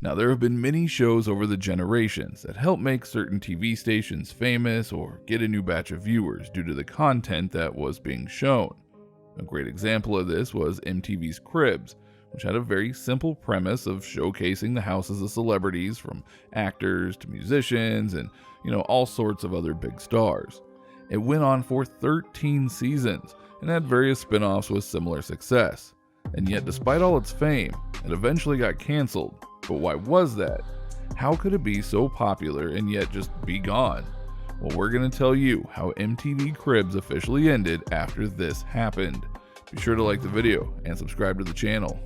Now, there have been many shows over the generations that help make certain TV stations famous or get a new batch of viewers due to the content that was being shown. A great example of this was MTV's Cribs, which had a very simple premise of showcasing the houses of celebrities from actors to musicians and, all sorts of other big stars. It went on for 13 seasons and had various spin-offs with similar success. And yet, despite all its fame, it eventually got canceled. But why was that? How could it be so popular and yet just be gone? Well, we're going to tell you how MTV Cribs officially ended after this happened. Be sure to like the video and subscribe to the channel.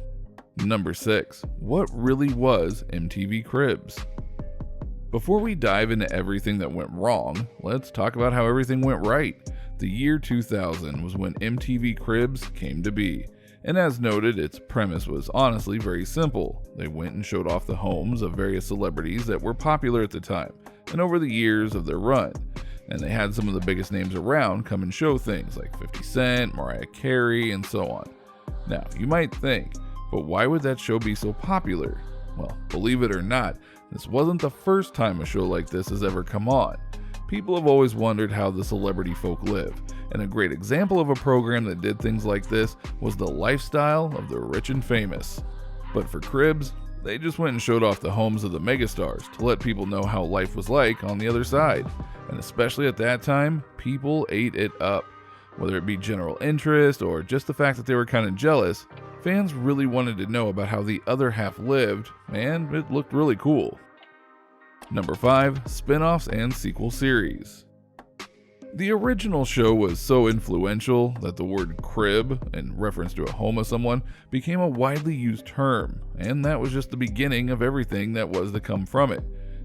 Number 6. What really was MTV Cribs? Before we dive into everything that went wrong, let's talk about how everything went right. The year 2000 was when MTV Cribs came to be. And as noted, its premise was honestly very simple. They went and showed off the homes of various celebrities that were popular at the time and over the years of their run. And they had some of the biggest names around come and show things like 50 Cent, Mariah Carey, and so on. Now, you might think, but why would that show be so popular? Well, believe it or not, this wasn't the first time a show like this has ever come on. People have always wondered how the celebrity folk live, and a great example of a program that did things like this was the lifestyle of the rich and famous. But for Cribs, they just went and showed off the homes of the megastars to let people know how life was like on the other side. And especially at that time, people ate it up. Whether it be general interest or just the fact that they were kind of jealous, fans really wanted to know about how the other half lived, and it looked really cool. Number 5. Spin-offs and sequel series. The original show was so influential that the word crib, in reference to a home of someone, became a widely used term, and that was just the beginning of everything that was to come from it.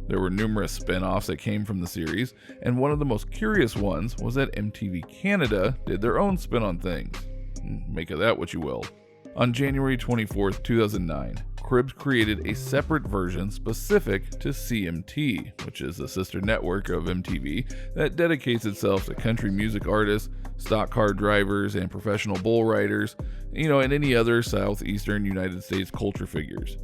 There were numerous spin-offs that came from the series, and one of the most curious ones was that MTV Canada did their own spin on things. Make of that what you will. On January 24, 2009, Cribs created a separate version specific to CMT, which is the sister network of MTV that dedicates itself to country music artists, stock car drivers, and professional bull riders, and any other southeastern United States culture figures.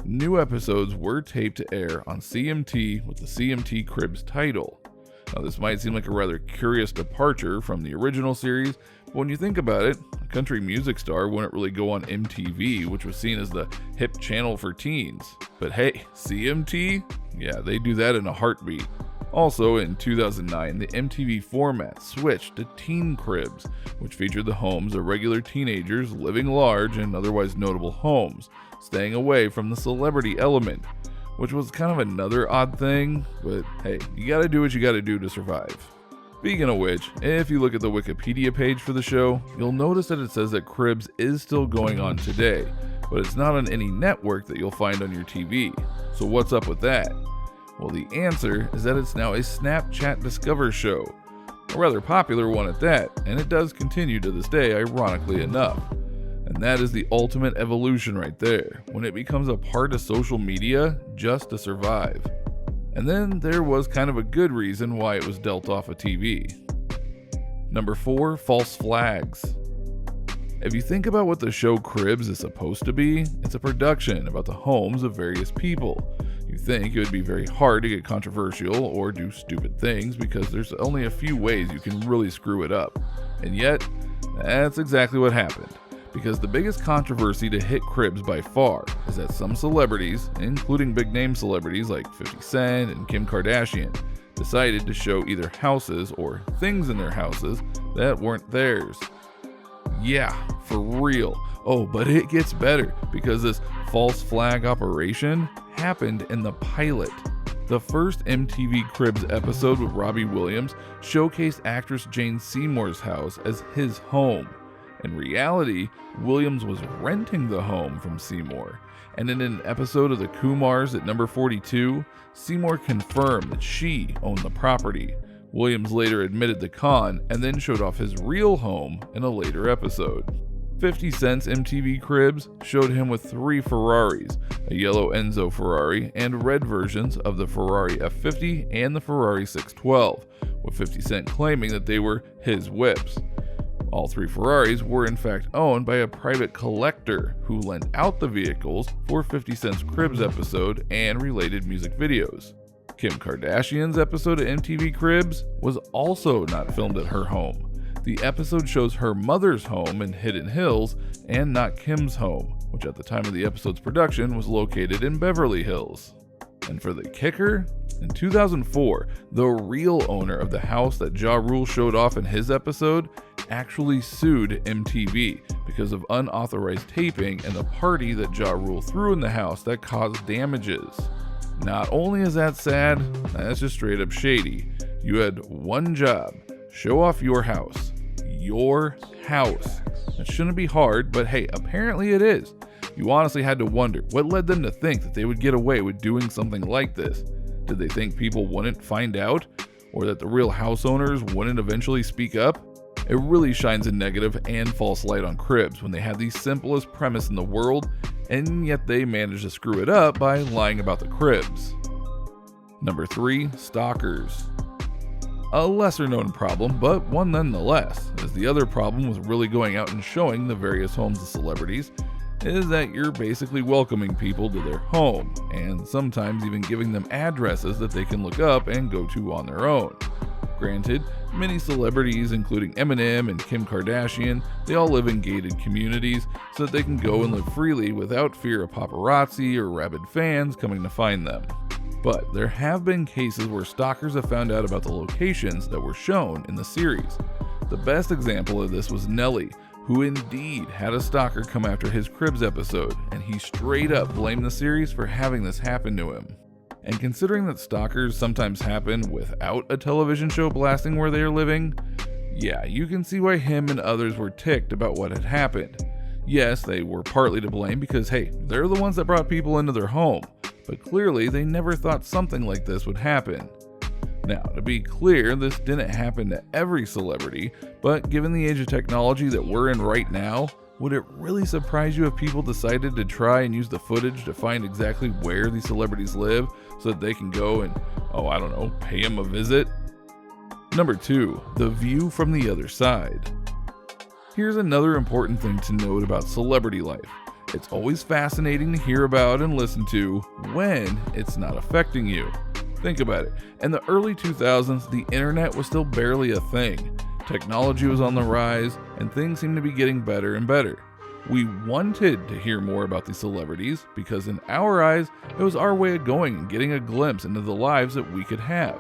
New episodes were taped to air on CMT with the CMT Cribs title. Now, this might seem like a rather curious departure from the original series, but when you think about it, a country music star wouldn't really go on MTV, which was seen as the hip channel for teens. But hey, CMT? Yeah, they do that in a heartbeat. Also, in 2009, the MTV format switched to Teen Cribs, which featured the homes of regular teenagers living large and otherwise notable homes, staying away from the celebrity element, which was kind of another odd thing, but hey, you gotta do what you gotta do to survive. Speaking of which, if you look at the Wikipedia page for the show, you'll notice that it says that Cribs is still going on today, but it's not on any network that you'll find on your TV. So what's up with that? Well, the answer is that it's now a Snapchat Discover show, a rather popular one at that, and it does continue to this day, ironically enough. And that is the ultimate evolution right there, when it becomes a part of social media just to survive. And then there was kind of a good reason why it was dealt off of TV. Number 4, false flags. If you think about what the show Cribs is supposed to be, it's a production about the homes of various people. You think it would be very hard to get controversial or do stupid things because there's only a few ways you can really screw it up. And yet, that's exactly what happened. Because the biggest controversy to hit Cribs by far is that some celebrities, including big name celebrities like 50 Cent and Kim Kardashian, decided to show either houses or things in their houses that weren't theirs. Yeah, for real. Oh, but it gets better because this false flag operation happened in the pilot. The first MTV Cribs episode with Robbie Williams showcased actress Jane Seymour's house as his home. In reality, Williams was renting the home from Seymour, and in an episode of the Kumars at number 42, Seymour confirmed that she owned the property. Williams later admitted the con and then showed off his real home in a later episode. 50 Cent's MTV Cribs showed him with 3 Ferraris, a yellow Enzo Ferrari, and red versions of the Ferrari F50 and the Ferrari 612, with 50 Cent claiming that they were his whips. All 3 Ferraris were in fact owned by a private collector who lent out the vehicles for 50 Cent's Cribs episode and related music videos. Kim Kardashian's episode of MTV Cribs was also not filmed at her home. The episode shows her mother's home in Hidden Hills and not Kim's home, which at the time of the episode's production was located in Beverly Hills. And for the kicker, in 2004, the real owner of the house that Ja Rule showed off in his episode actually sued MTV because of unauthorized taping and the party that Ja Rule threw in the house that caused damages. Not only is that sad, that's just straight up shady. You had one job: show off your house. Your house. That shouldn't be hard, but hey, apparently it is. You honestly had to wonder what led them to think that they would get away with doing something like this. Did they think people wouldn't find out? Or that the real house owners wouldn't eventually speak up? It really shines a negative and false light on Cribs when they had the simplest premise in the world, and yet they managed to screw it up by lying about the Cribs. Number 3, stalkers. A lesser known problem, but one nonetheless, as the other problem with really going out and showing the various homes of celebrities is that you're basically welcoming people to their home, and sometimes even giving them addresses that they can look up and go to on their own. Granted, many celebrities, including Eminem and Kim Kardashian, they all live in gated communities so that they can go and live freely without fear of paparazzi or rabid fans coming to find them. But there have been cases where stalkers have found out about the locations that were shown in the series. The best example of this was Nelly, who indeed had a stalker come after his Cribs episode, and he straight up blamed the series for having this happen to him. And considering that stalkers sometimes happen without a television show blasting where they are living, yeah, you can see why him and others were ticked about what had happened. Yes, they were partly to blame because hey, they're the ones that brought people into their home, but clearly they never thought something like this would happen. Now, to be clear, this didn't happen to every celebrity, but given the age of technology that we're in right now, would it really surprise you if people decided to try and use the footage to find exactly where these celebrities live so that they can go and, pay them a visit? Number 2, the view from the other side. Here's another important thing to note about celebrity life. It's always fascinating to hear about and listen to when it's not affecting you. Think about it. In the early 2000s, the internet was still barely a thing. Technology was on the rise, and things seemed to be getting better and better. We wanted to hear more about these celebrities because in our eyes, it was our way of going and getting a glimpse into the lives that we could have.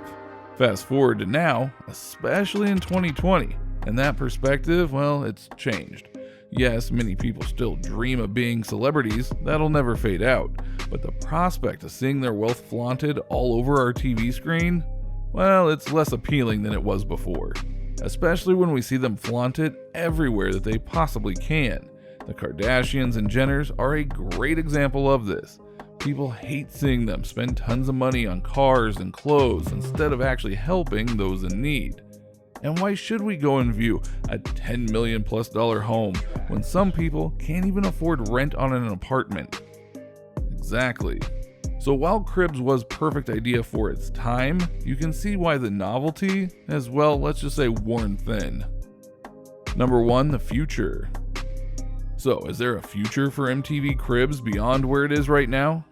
Fast forward to now, especially in 2020, and that perspective, well, it's changed. Yes, many people still dream of being celebrities, that'll never fade out, but the prospect of seeing their wealth flaunted all over our TV screen, well, it's less appealing than it was before. Especially when we see them flaunt it everywhere that they possibly can. The Kardashians and Jenners are a great example of this. People hate seeing them spend tons of money on cars and clothes instead of actually helping those in need. And why should we go and view a $10 million+ home when some people can't even afford rent on an apartment? Exactly. So while Cribs was perfect idea for its time, you can see why the novelty has, well, let's just say worn thin. Number 1, the future. So is there a future for MTV Cribs beyond where it is right now?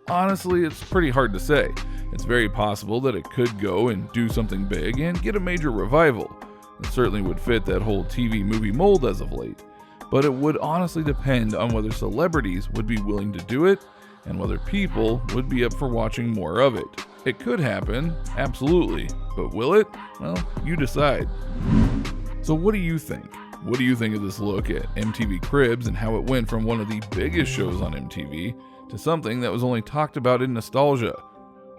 Honestly, it's pretty hard to say. It's very possible that it could go and do something big and get a major revival. It certainly would fit that whole TV movie mold as of late. But it would honestly depend on whether celebrities would be willing to do it and whether people would be up for watching more of it. It could happen, absolutely, but will it? Well, you decide. So what do you think? What do you think of this look at MTV Cribs and how it went from one of the biggest shows on MTV to something that was only talked about in nostalgia?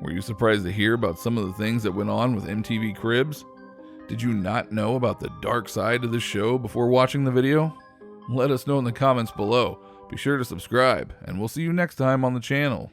Were you surprised to hear about some of the things that went on with MTV Cribs? Did you not know about the dark side of the show before watching the video? Let us know in the comments below. Be sure to subscribe, and we'll see you next time on the channel.